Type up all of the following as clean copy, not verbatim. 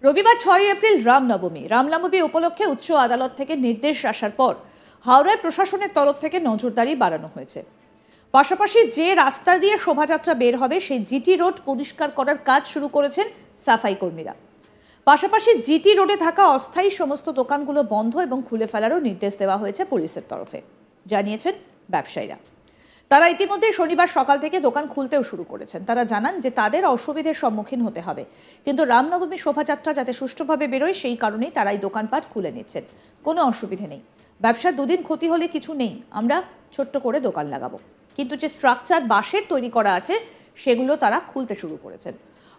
রবিবার 6 এপ্রিল রামনবমী উপলক্ষে উচ্চ আদালত থেকে নির্দেশ আসার পর হাওড়ায় প্রশাসনের তরফ থেকে নজরদারি বাড়ানো হয়েছে। পাশাপাশি যে রাস্তা দিয়ে শোভাযাত্রা বের হবে সেই জিটি রোড পরিষ্কার করার কাজ শুরু করেছেন সাফাই কর্মীরা। পাশাপাশি জিটি রোডে থাকা অস্থায়ী সমস্ত দোকানগুলো বন্ধ এবং খুলে ফেলারও নির্দেশ দেওয়া হয়েছে পুলিশের তরফে, জানিয়েছেন ব্যবসায়ীরা। তারা ইতিমধ্যে শনিবার সকাল থেকে দোকান খুলতেও শুরু করেছেন। তারা জানান যে তাদের অসুবিধার সম্মুখীন হতে হবে, কিন্তু রামনবমী শোভাযাত্রা যাতে সুষ্ঠুভাবে বেরোয় সেই কারণেই তারা এই দোকানপাট খুলে নিচ্ছেন। কোনো অসুবিধে নেই, ব্যবসার দুদিন ক্ষতি হলে কিছু নেই, আমরা ছোট্ট করে দোকান লাগাবো। কিন্তু যে স্ট্রাকচার বাঁশের তৈরি করা আছে সেগুলো তারা খুলতে শুরু করেছেন।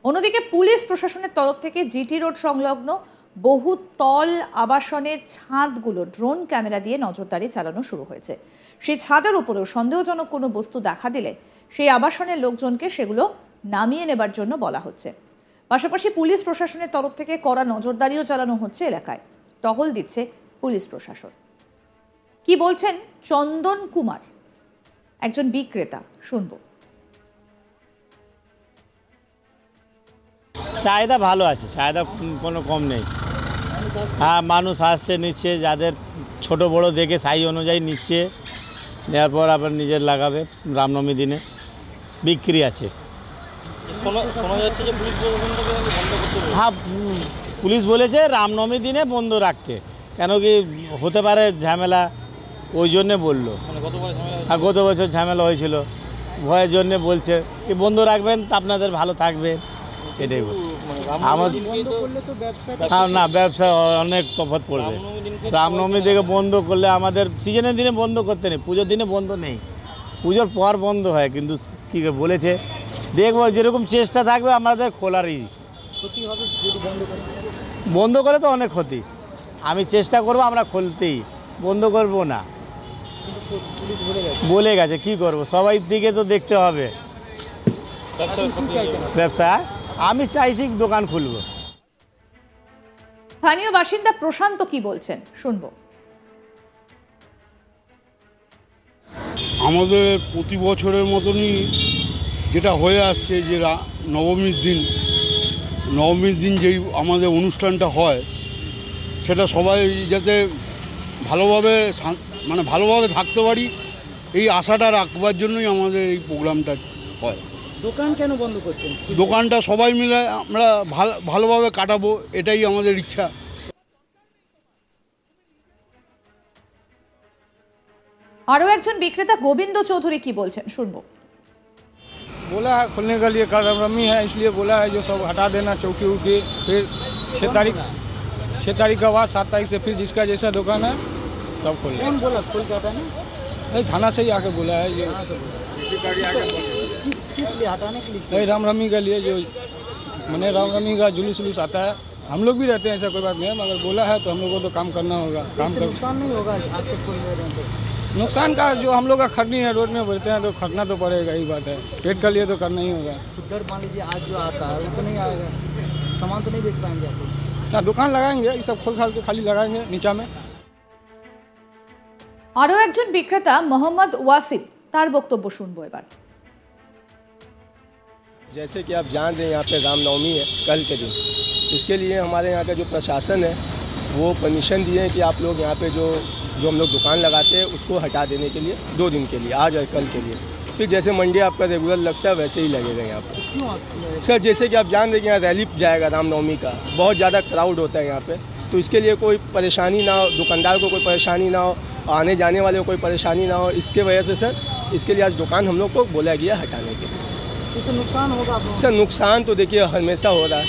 অন্যদিকে পুলিশ প্রশাসনের তরফ থেকে জিটি রোড সংলগ্ন বহুতল আবাসনের ছাদগুলো ড্রোন ক্যামেরা দিয়ে নজরদারি চালানো শুরু হয়েছে। সেই ছাদের উপরেও সন্দেহজনক কোনো বস্তু দেখা দিলে সেই আবাসনের লোকজনকে সেগুলো নামিয়ে নেবার জন্য বলা হচ্ছে। পাশাপাশি পুলিশ প্রশাসনের তরফ থেকে কড়া নজরদারিও চালানো হচ্ছে এলাকায়। টহল দিচ্ছে পুলিশ প্রশাসন। কি বলছেন চন্দন কুমার, একজন বিক্রেতা, শুনব। চাহিদা ভালো আছে, চাহিদা কোনো কম নেই। হ্যাঁ, মানুষ আসছে নিচ্ছে, যাদের ছোট বড় দেখে সাইজ অনুযায়ী নিচ্ছে, নেওয়ার পর আবার নিজের লাগাবে। রামনবমী দিনে বিক্রি আছে। হ্যাঁ, পুলিশ বলেছে রামনবমী দিনে বন্ধ রাখতে, কেন কি হতে পারে ঝামেলা, ওই জন্যে বললো। হ্যাঁ, গত বছর ঝামেলা হয়েছিল, ভয়ের জন্যে বলছে কি বন্ধ রাখবেন, তা আপনাদের ভালো থাকবে, এটাই আমার। হ্যাঁ না, ব্যবসা অনেক তফাৎ পড়বে। রামনবমী থেকে বন্ধ করলে আমাদের সিজনের দিনে বন্ধ করতে নেই, পুজোর দিনে বন্ধ নেই, পুজোর পর বন্ধ হয়। কিন্তু কী বলেছে দেখবো, যেরকম চেষ্টা থাকবে আমাদের খোলারই। বন্ধ করে তো অনেক ক্ষতি, আমি চেষ্টা করবো আমরা খুলতেই, বন্ধ করবো না। বলে গেছে কি করব, সবাই দিকে তো দেখতে হবে ব্যবসা। আমি চাইছি দোকান খুলব। স্থানীয় বাসিন্দা প্রশান্ত কি বলছেন, শুনবো। আমাদের প্রতি বছরের মতনই যেটা হয়ে আসছে, যে নবমীর দিন যেই আমাদের অনুষ্ঠানটা হয়, সেটা সবাই যাতে ভালোভাবে থাকতে পারি, এই আশাটা রাখবার জন্যই আমাদের এই প্রোগ্রামটা হয়। দোকান কেন বন্ধ করছেন? দোকানটা সবাই মিলে আমরা ভালোভাবে কাটাবো, এটাই আমাদের ইচ্ছা। আরও একজন বিক্রেতা গোবিন্দ চৌধুরী কি বলছেন, শুনবো। बोला है खुलने के लिए, कल रामनवमी है इसलिए बोला है जो सब हटा देना चौकी उकी। फिर 6 तारीख के बाद 7 तारीख से फिर जिसका जैसा दुकान है सब खोल। कौन बोला खोल जाता है? नहीं, थाना से ही आके बोला है ये। किस लिए हटाने के लिए? नहीं, रामनवमी के लिए, जो मैंने रामनवमी का जुलूस आता है, हम लोग भी रहते हैं, ऐसा कोई बात नहीं है, मगर बोला है तो हम लोग को तो काम करना होगा। काम कर नुकसान नहीं होगा आज से खोल रहे हैं तो? नुकसान का जो हम लोग का खटनी है, रोड में बढ़ते हैं तो खटना तो पड़ेगा, ही बात है। पेट के लिए तो करना ही होगा। उधर मान लीजिए आज जो आता है वो तो नहीं आएगा, सामान तो नहीं बेच पाएंगे आप ना। दुकान लगाएंगे, ये सब खोल खाल के खाली लगाएंगे नीचा में। আরও একজন বিক্রেতা মোহাম্মদ ওয়াসিম, তার বক্তব্য শুনবো এবার। जैसे कि आप जान रहे हैं, यहाँ पे रामनवमी है कल के दिन। इसके लिए हमारे यहाँ का जो प्रशासन है वो परमिशन दिए हैं कि आप लोग यहाँ पे जो हम लोग दुकान लगाते हैं उसको हटा देने के लिए 2 दिन के लिए, आज और कल के लिए। फिर जैसे मंडी आपका रेगुलर लगता है वैसे ही लगेगा यहाँ पे। सर, जैसे कि आप जान रहे हैं कि यहाँ रैली जाएगा रामनवमी का, बहुत ज़्यादा क्राउड होता है यहाँ पे, तो इसके लिए कोई परेशानी ना हो, दुकानदार को कोई परेशानी ना हो, आने जाने वाले को कोई परेशानी ना हो, इसके वजह से सर इसके लिए आज दुकान हम लोग को बोला गया हटाने के लिए। इससे नुकसान होगा सर? नुकसान तो देखिए हमेशा हो रहा है,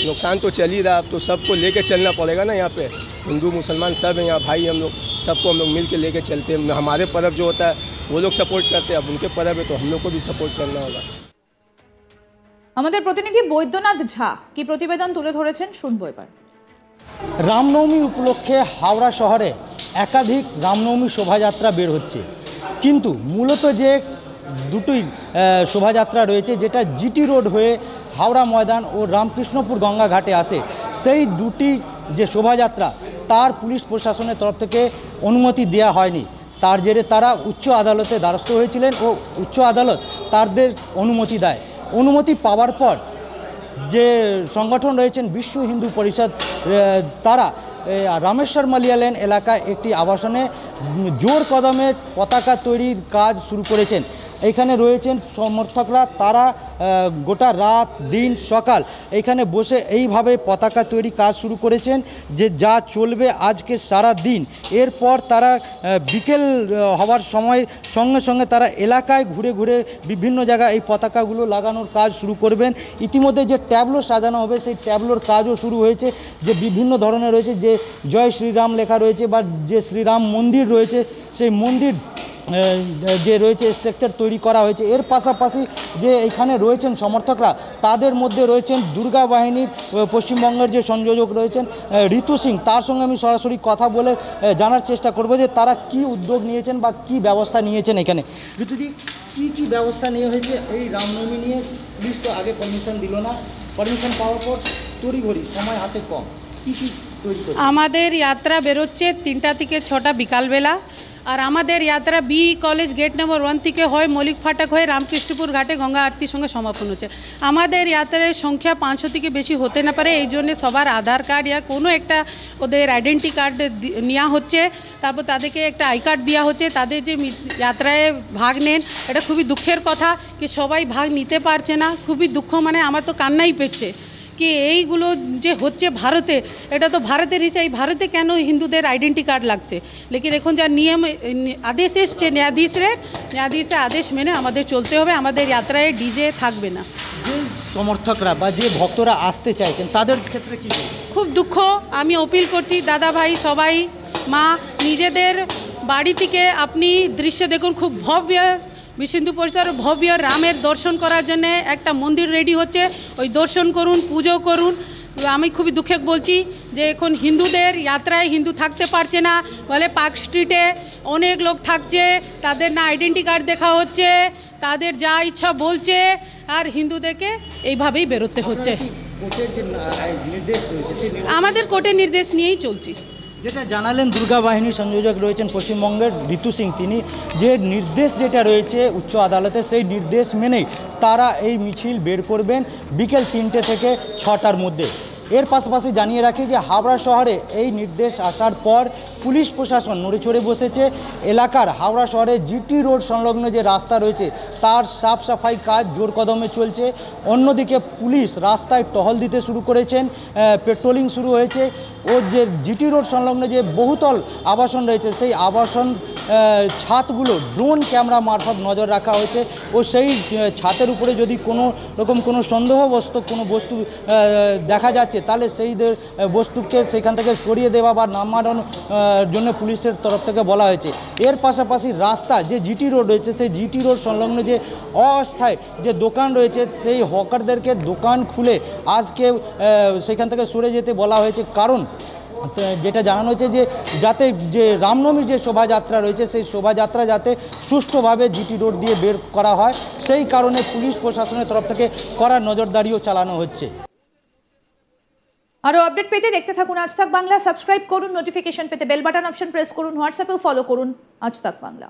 नुकसान तो चल ही रहा है, तो सबको लेके चलना पड़ेगा ना। यहाँ पे हिंदू मुसलमान सब हैं, यहाँ भाई हम लोग, सबको हम लोग मिल के लेके चलते हैं। हमारे पर्व जो होता है वो लोग सपोर्ट करते हैं, अब उनके पर्व है तो हम लोग को भी सपोर्ट करना होगा। আমাদের প্রতিনিধি বৈদ্যনাথ ঝা কি প্রতিবেদন তুলে ধরেছেন, শুনবো এবার। রামনবমী উপলক্ষে হাওড়া শহরে একাধিক রামনবমী শোভাযাত্রা বের হচ্ছে, কিন্তু মূলত যে দুটি শোভাযাত্রা রয়েছে, যেটা জিটি রোড হয়ে হাওড়া ময়দান ও রামকৃষ্ণপুর গঙ্গা ঘাটে আসে, সেই দুটি যে শোভাযাত্রা তার পুলিশ প্রশাসনের তরফ থেকে অনুমতি দেওয়া হয়নি। তার জেরে তারা উচ্চ আদালতে দ্বারস্থ হয়েছিলেন ও উচ্চ আদালত তাদের অনুমতি দেয়। অনুমতি পাওয়ার পর যে সংগঠন রয়েছেন বিশ্ব হিন্দু পরিষদ, তারা রামেশ্বর মালিয়া লেন এলাকায় একটি আবাসনে জোর কদমে পতাকা তৈরির কাজ শুরু করেছেন। এখানে রয়েছেন সমর্থকরা, তারা গোটা রাত দিন সকাল এখানে বসে এইভাবে পতাকা তৈরি কাজ শুরু করেছেন, যে যা চলবে আজকে সারা দিন। এরপর তারা বিকেল হওয়ার সময় সঙ্গে সঙ্গে তারা এলাকায় ঘুরে ঘুরে বিভিন্ন জায়গায় এই পতাকাগুলো লাগানোর কাজ শুরু করবেন। ইতিমধ্যে যে ট্যাবলো সাজানো হবে সেই ট্যাবলোর কাজও শুরু হয়েছে, যে বিভিন্ন ধরনের রয়েছে, যে জয় শ্রীরাম লেখা রয়েছে বা যে শ্রীরাম মন্দির রয়েছে সেই মন্দির যে রয়েছে স্ট্রাকচার তৈরি করা হয়েছে। এর পাশাপাশি যে এখানে রয়েছেন সমর্থকরা, তাদের মধ্যে রয়েছেন দুর্গা বাহিনীর পশ্চিমবঙ্গের যে সংযোজক রয়েছেন ঋতু সিং, তার সঙ্গে আমি সরাসরি কথা বলে জানার চেষ্টা করব যে তারা কি উদ্যোগ নিয়েছেন বা কি ব্যবস্থা নিয়েছেন। এখানে ঋতুদি, কি ব্যবস্থা নেওয়া হয়েছে এই রামনবমী নিয়ে? পুলিশ তো আগে পারমিশন দিল না, পারমিশন পাওয়ার পর তড়িঘড়ি সময় হাতে কম, কী তৈরি করছে? আমাদের যাত্রা বেরোচ্ছে 3টা থেকে 6টা বিকালবেলা, আর আমাদের যাত্রা বি কলেজ গেট নম্বর 1 থেকে হয় মৌলিক ফাটক হয়ে রামকৃষ্ণপুর ঘাটে গঙ্গা আরতির সঙ্গে সমাপন হচ্ছে। আমাদের যাত্রার সংখ্যা 500 থেকে বেশি হতে না পারে, এই জন্য সবার আধার কার্ড ইয়া কোনো একটা ওদের আইডেন্টি কার্ড নেওয়া হচ্ছে, তারপর তাদেরকে একটা আই কার্ড দেওয়া হচ্ছে। তাদের যে যাত্রায় ভাগ নেন, এটা খুবই দুঃখের কথা কি সবাই ভাগ নিতে পারছে না। খুবই দুঃখ, মানে আমার তো কান্নাই পেচ্ছে কি এইগুলো যে হচ্ছে ভারতে, এটা তো ভারতেরই চাই, ভারতে কেন হিন্দুদের আইডেন্টি কার্ড লাগছে। লেকিন এখন যা নিয়ম আদেশ এসছে ন্যায়াধীশের আদেশ মেনে আমাদের চলতে হবে, আমাদের যাত্রায় ডিজে থাকবে না। যে সমর্থকরা বা যে ভক্তরা আসতে চাইছেন তাদের ক্ষেত্রে কি? খুব দুঃখ, আমি অপিল করছি দাদা ভাই সবাই, মা নিজেদের বাড়ি থেকে আপনি দৃশ্য দেখুন, খুব ভব্য বিশ্ব হিন্দু পরিষদের ভব্য রামের দর্শন করার জন্য একটা মন্দির রেডি হচ্ছে, ওই দর্শন করুন, পুজো করুন। আমি খুবই দুঃখে বলছি যে এখন হিন্দুদের যাত্রায় হিন্দু থাকতে পারছে না, বলে পার্ক স্ট্রিটে অনেক লোক থাকছে, তাদের না আইডেন্টি কার্ড দেখা হচ্ছে, তাদের যা ইচ্ছা বলছে, আর হিন্দুদেরকে এইভাবেই বেরোতে হচ্ছে। আমাদের কোর্টের নির্দেশ নিয়েই চলছি। যেটা জানালেন দুর্গা বাহিনীর সংযোজক রয়েছেন পশ্চিমবঙ্গের ঋতু সিং, তিনি যে নির্দেশ যেটা রয়েছে উচ্চ আদালতে, সেই নির্দেশ মেনেই তারা এই মিছিল বের করবেন বিকেল 3টে থেকে 6টার মধ্যে। এর পাশাপাশি জানিয়ে রাখি যে হাওড়া শহরে এই নির্দেশ আসার পর পুলিশ প্রশাসন নড়ে চড়ে বসেছে। এলাকার হাওড়া শহরে জিটি রোড সংলগ্ন যে রাস্তা রয়েছে তার সাফ সাফাই কাজ জোর কদমে চলছে। অন্যদিকে পুলিশ রাস্তায় টহল দিতে শুরু করেছেন, পেট্রোলিং শুরু হয়েছে। ও যে জিটি রোড সংলগ্ন যে বহুতল আবাসন রয়েছে সেই আবাসন ছাদগুলো ড্রোন ক্যামেরা মারফত নজর রাখা হয়েছে, ও সেই ছাদের উপরে যদি কোনো রকম কোনো সন্দেহবস্ত কোনো বস্তু দেখা যাচ্ছে তাহলে সেই বস্তুকে সেখান থেকে সরিয়ে দেওয়া বা নামানোর জন্য পুলিশের তরফ থেকে বলা হয়েছে। এর পাশাপাশি রাস্তা যে জিটি রোড রয়েছে সেই জিটি রোড সংলগ্ন যে অস্থায়ী যে দোকান রয়েছে সেই হকারদেরকে দোকান খুলে আজকে সেখান থেকে সরে যেতে বলা হয়েছে। কারণ যেটা জানানো হয়েছে যে যাতে যে রামনবমীর যে শোভাযাত্রা রয়েছে সেই শোভাযাত্রা যাতে সুষ্ঠুভাবে জিটি রোড দিয়ে বের করা হয়, সেই কারণে পুলিশ প্রশাসনের তরফ থেকে কড়া নজরদারিও চালানো হচ্ছে। আরও আপডেট পেতে দেখতে থাকুন আজ তাক বাংলা, সাবস্ক্রাইব করুন, নোটিফিকেশন পেতে বেল বাটন অপশন প্রেস করুন, হোয়াটসঅ্যাপেও ফলো করুন আজ তাক বাংলা।